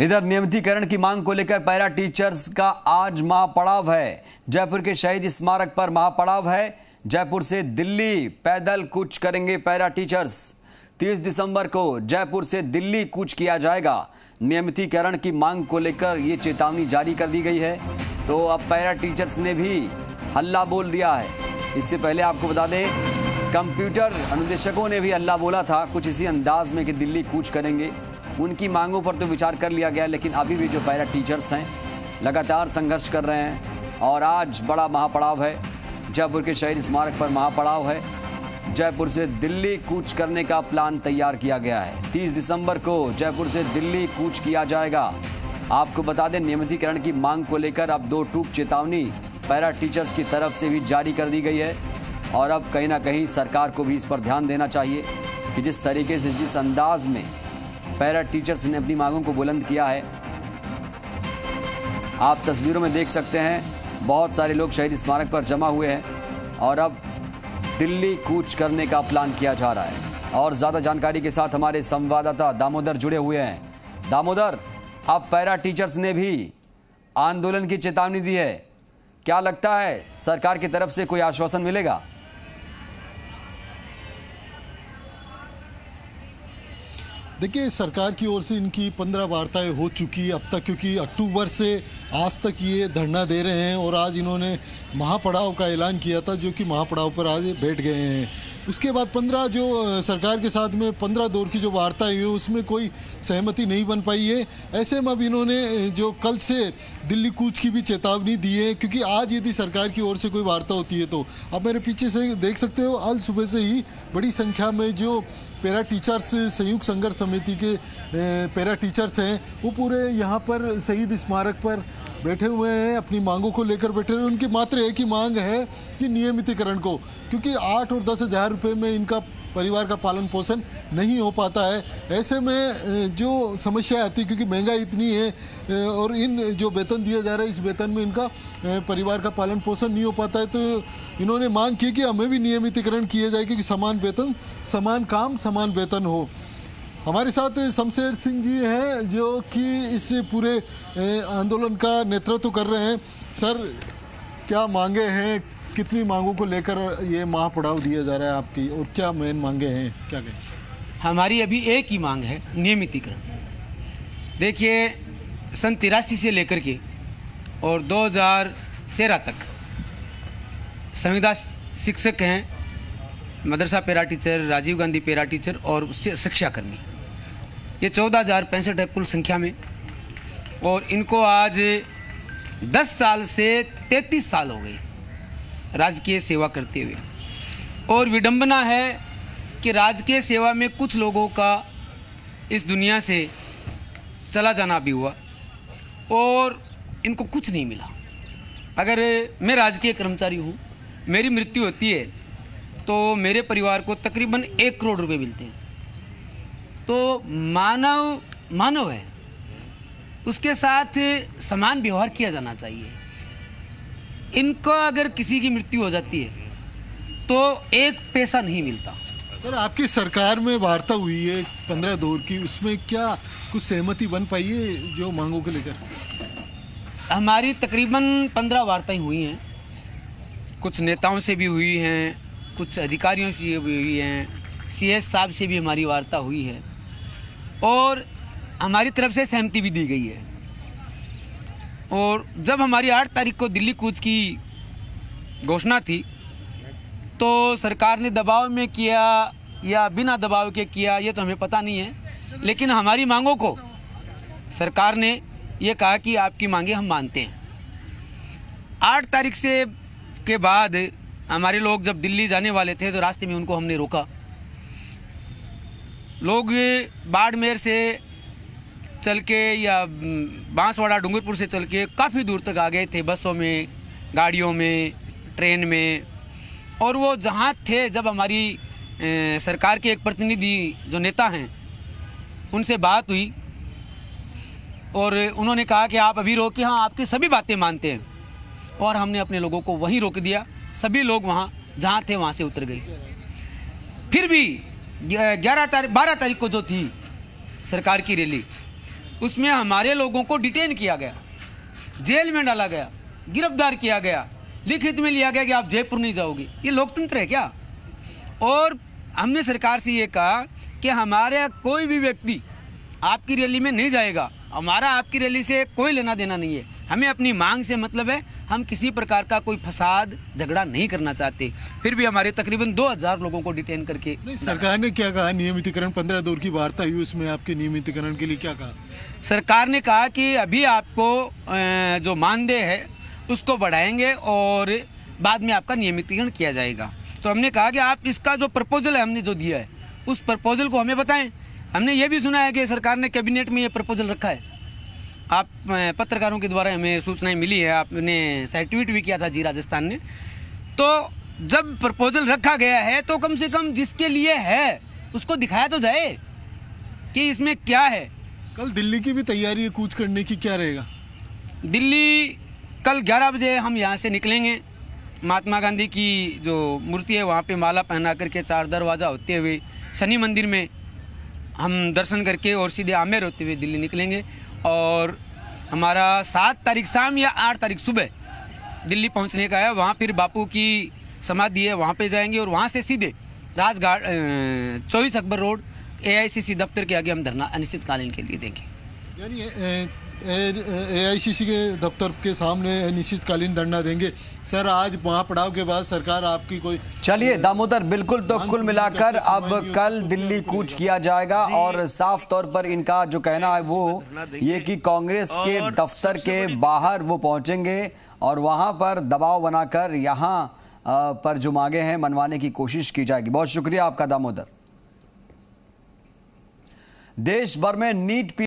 इधर नियमितीकरण की मांग को लेकर पैरा टीचर्स का आज महापड़ाव है। जयपुर के शहीद स्मारक पर महापड़ाव है। जयपुर से दिल्ली पैदल कूच करेंगे पैरा टीचर्स। 30 दिसंबर को जयपुर से दिल्ली कूच किया जाएगा। नियमितीकरण की मांग को लेकर ये चेतावनी जारी कर दी गई है। तो अब पैरा टीचर्स ने भी हल्ला बोल दिया है। इससे पहले आपको बता दें, कंप्यूटर अनुदेशकों ने भी हल्ला बोला था कुछ इसी अंदाज में कि दिल्ली कूच करेंगे। उनकी मांगों पर तो विचार कर लिया गया, लेकिन अभी भी जो पैरा टीचर्स हैं लगातार संघर्ष कर रहे हैं और आज बड़ा महापड़ाव है। जयपुर के शहीद स्मारक पर महापड़ाव है। जयपुर से दिल्ली कूच करने का प्लान तैयार किया गया है। 30 दिसंबर को जयपुर से दिल्ली कूच किया जाएगा। आपको बता दें, नियमितीकरण की मांग को लेकर अब 2 टूक चेतावनी पैरा टीचर्स की तरफ से भी जारी कर दी गई है और अब कहीं ना कहीं सरकार को भी इस पर ध्यान देना चाहिए कि जिस तरीके से, जिस अंदाज में पैरा टीचर्स ने अपनी मांगों को बुलंद किया है। आप तस्वीरों में देख सकते हैं, बहुत सारे लोग शहीद स्मारक पर जमा हुए हैं और अब दिल्ली कूच करने का प्लान किया जा रहा है। और ज़्यादा जानकारी के साथ हमारे संवाददाता दामोदर जुड़े हुए हैं। दामोदर, अब पैरा टीचर्स ने भी आंदोलन की चेतावनी दी है। क्या लगता है सरकार की तरफ से कोई आश्वासन मिलेगा? देखिए, सरकार की ओर से इनकी 15 वार्ताएं हो चुकी अब तक, क्योंकि अक्टूबर से आज तक ये धरना दे रहे हैं और आज इन्होंने महापड़ाव का ऐलान किया था, जो कि महापड़ाव पर आज बैठ गए हैं। उसके बाद 15 जो सरकार के साथ में 15 दौर की जो वार्ता हुई उसमें कोई सहमति नहीं बन पाई है। ऐसे में अब इन्होंने जो कल से दिल्ली कूच की भी चेतावनी दी है, क्योंकि आज यदि सरकार की ओर से कोई वार्ता होती है तो आप मेरे पीछे से देख सकते हो, आज सुबह से ही बड़ी संख्या में जो पैरा टीचर्स संयुक्त संघर्ष समिति के पैरा टीचर्स हैं वो पूरे यहाँ पर शहीद स्मारक पर बैठे हुए हैं, अपनी मांगों को लेकर बैठे हुए। उनकी मात्र एक ही मांग है कि नियमितीकरण को, क्योंकि 8 और 10 हज़ार रुपये में इनका परिवार का पालन पोषण नहीं हो पाता है। ऐसे में जो समस्या आती है, क्योंकि महंगाई इतनी है और इन जो वेतन दिया जा रहा है इस वेतन में इनका परिवार का पालन पोषण नहीं हो पाता है, तो इन्होंने मांग की कि हमें भी नियमितीकरण किया जाए, क्योंकि समान वेतन समान काम समान वेतन हो। हमारे साथ शमशेर सिंह जी हैं जो कि इस पूरे आंदोलन का नेतृत्व कर रहे हैं। सर, क्या मांगे हैं, कितनी मांगों को लेकर ये महापड़ाव दिया जा रहा है आपकी, और क्या मेन मांगे हैं, क्या कहें? हमारी अभी एक ही मांग है, नियमितीकरण। देखिए, सन 83 से लेकर के और 2013 तक संविदा शिक्षक हैं, मदरसा para teacher, Rajiv Gandhi para teacher और शिक्षाकर्मी, ये 14,065 है कुल संख्या में। और इनको आज 10 साल से 33 साल हो गए राजकीय सेवा करते हुए। और विडंबना है कि राजकीय सेवा में कुछ लोगों का इस दुनिया से चला जाना भी हुआ और इनको कुछ नहीं मिला। अगर मैं राजकीय कर्मचारी हूँ, मेरी मृत्यु होती है तो मेरे परिवार को तकरीबन 1 करोड़ रुपए मिलते हैं। तो मानव है, उसके साथ समान व्यवहार किया जाना चाहिए। इनको अगर किसी की मृत्यु हो जाती है तो 1 पैसा नहीं मिलता। सर, आपकी सरकार में वार्ता हुई है 15 दौर की, उसमें क्या कुछ सहमति बन पाई है जो मांगों को लेकर? हमारी तकरीबन 15 वार्ताएं हुई हैं, कुछ नेताओं से भी हुई हैं, कुछ अधिकारियों से भी हुई हैं, CS साहब से भी हमारी वार्ता हुई है और हमारी तरफ से सहमति भी दी गई है। और जब हमारी 8 तारीख को दिल्ली कूच की घोषणा थी तो सरकार ने दबाव में किया या बिना दबाव के किया ये तो हमें पता नहीं है, लेकिन हमारी मांगों को सरकार ने ये कहा कि आपकी मांगे हम मानते हैं। 8 तारीख से के बाद हमारे लोग जब दिल्ली जाने वाले थे तो रास्ते में उनको हमने रोका। लोग बाड़मेर से चल के या बांसवाड़ा डूंगरपुर से चल के काफ़ी दूर तक आ गए थे, बसों में, गाड़ियों में, ट्रेन में। और वो जहाँ थे, जब हमारी सरकार के एक प्रतिनिधि जो नेता हैं उनसे बात हुई और उन्होंने कहा कि आप अभी रोके, हाँ आपकी सभी बातें मानते हैं। और हमने अपने लोगों को वहीं रोक दिया, सभी लोग वहाँ जहाँ थे वहाँ से उतर गए। फिर भी 12 तारीख को जो थी सरकार की रैली, उसमें हमारे लोगों को डिटेन किया गया, जेल में डाला गया, गिरफ्तार किया गया, लिखित में लिया गया कि आप जयपुर नहीं जाओगे। ये लोकतंत्र है क्या? और हमने सरकार से ये कहा कि हमारे कोई भी व्यक्ति आपकी रैली में नहीं जाएगा, हमारा आपकी रैली से कोई लेना देना नहीं है, हमें अपनी मांग से मतलब है, हम किसी प्रकार का कोई फसाद झगड़ा नहीं करना चाहते। फिर भी हमारे तकरीबन 2000 लोगों को डिटेन करके सरकार ने क्या कहा? नियमितीकरण 15 दौर की वार्ता हुई, उसमें आपके नियमितीकरण के लिए क्या कहा? सरकार ने कहा कि अभी आपको जो मानदेय है उसको बढ़ाएंगे और बाद में आपका नियमितीकरण किया जाएगा। तो हमने कहा कि आप इसका जो प्रपोजल है हमने जो दिया है उस प्रपोजल को हमें बताएं। हमने ये भी सुना है कि सरकार ने कैबिनेट में ये प्रपोजल रखा है। आप पत्रकारों के द्वारा हमें सूचनाएं मिली है, आपने शायद ट्वीट भी किया था जी राजस्थान ने। तो जब प्रपोजल रखा गया है तो कम से कम जिसके लिए है उसको दिखाया तो जाए कि इसमें क्या है। कल दिल्ली की भी तैयारी है कूच करने की, क्या रहेगा? दिल्ली कल 11 बजे हम यहाँ से निकलेंगे। महात्मा गांधी की जो मूर्ति है वहाँ पे माला पहना करके 4 दरवाज़ा होते हुए शनि मंदिर में हम दर्शन करके और सीधे आमेर होते हुए दिल्ली निकलेंगे। और हमारा 7 तारीख शाम या 8 तारीख सुबह दिल्ली पहुँचने का है। वहाँ फिर बापू की समाधि है, वहाँ पे जाएंगे और वहाँ से सीधे राजघाट 24 अकबर रोड AICC दफ्तर के आगे हम धरना अनिश्चितकालीन के लिए देंगे। यानी AICC के दफ्तर के सामने अनिश्चितकालीन धरना देंगे। सर, आज महापड़ाव के बाद सरकार आपकी कोई... चलिए दामोदर, बिल्कुल। तो कुल मिलाकर अब कल दिल्ली कूच किया जाएगा और साफ तौर पर इनका जो कहना है वो ये कि कांग्रेस के दफ्तर के बाहर वो पहुंचेंगे और वहां पर दबाव बनाकर यहां पर जो मांगे हैं मनवाने की कोशिश की जाएगी। बहुत शुक्रिया आपका दामोदर। देश भर में नीट